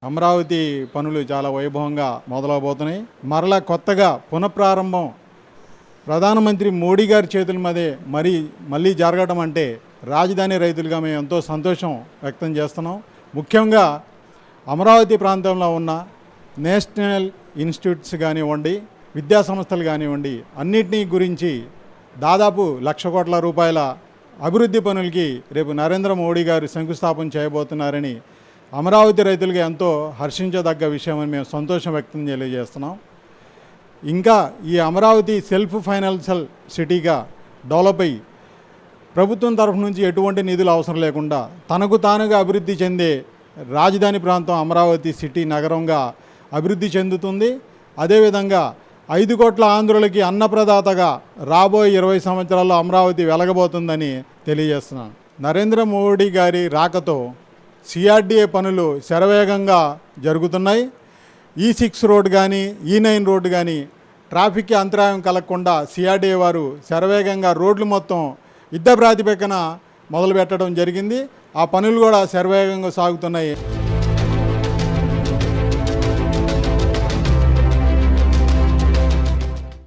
అమరావతి పనులు చాలా వైభవంగా మొదలవబోతున్నాయి. మరలా కొత్తగా పునఃప్రారంభం ప్రధానమంత్రి మోడీ గారి చేతుల మీదే మళ్ళీ జరగడం అంటే రాజధాని రైతులుగా మేము ఎంతో సంతోషం వ్యక్తం చేస్తున్నాం. ముఖ్యంగా అమరావతి ప్రాంతంలో ఉన్న నేషనల్ ఇన్స్టిట్యూట్స్ కానివ్వండి, విద్యా సంస్థలు కానివ్వండి, అన్నిటినీ గురించి దాదాపు 1,00,000 కోట్ల రూపాయల అభివృద్ధి పనులకి రేపు నరేంద్ర మోడీ గారు శంకుస్థాపన చేయబోతున్నారని అమరావతి రైతులుగా ఎంతో హర్షించదగ్గ విషయమని మేము సంతోషం వ్యక్తం తెలియజేస్తున్నాం. ఇంకా ఈ అమరావతి సెల్ఫ్ ఫైనాన్షియల్ సిటీగా డెవలప్ అయ్యి ప్రభుత్వం తరఫు నుంచి ఎటువంటి నిధులు అవసరం లేకుండా తనకు తానుగా అభివృద్ధి చెందే రాజధాని ప్రాంతం అమరావతి సిటీ నగరంగా అభివృద్ధి చెందుతుంది. అదేవిధంగా 5 కోట్ల ఆంధ్రులకి అన్నప్రదాతగా రాబోయే 20 సంవత్సరాల్లో అమరావతి వెలగబోతుందని తెలియజేస్తున్నాను. నరేంద్ర మోడీ గారి రాకతో సిఆర్డీఏ పనులు శరవేగంగా జరుగుతున్నాయి. E6 రోడ్డు కానీ, E9 రోడ్డు కానీ ట్రాఫిక్కి అంతరాయం కలగకుండా సిఆర్డీఏ వారు శరవేగంగా రోడ్లు మొత్తం యుద్ధ ప్రాతిపదికన మొదలుపెట్టడం జరిగింది. ఆ పనులు కూడా శరవేగంగా సాగుతున్నాయి.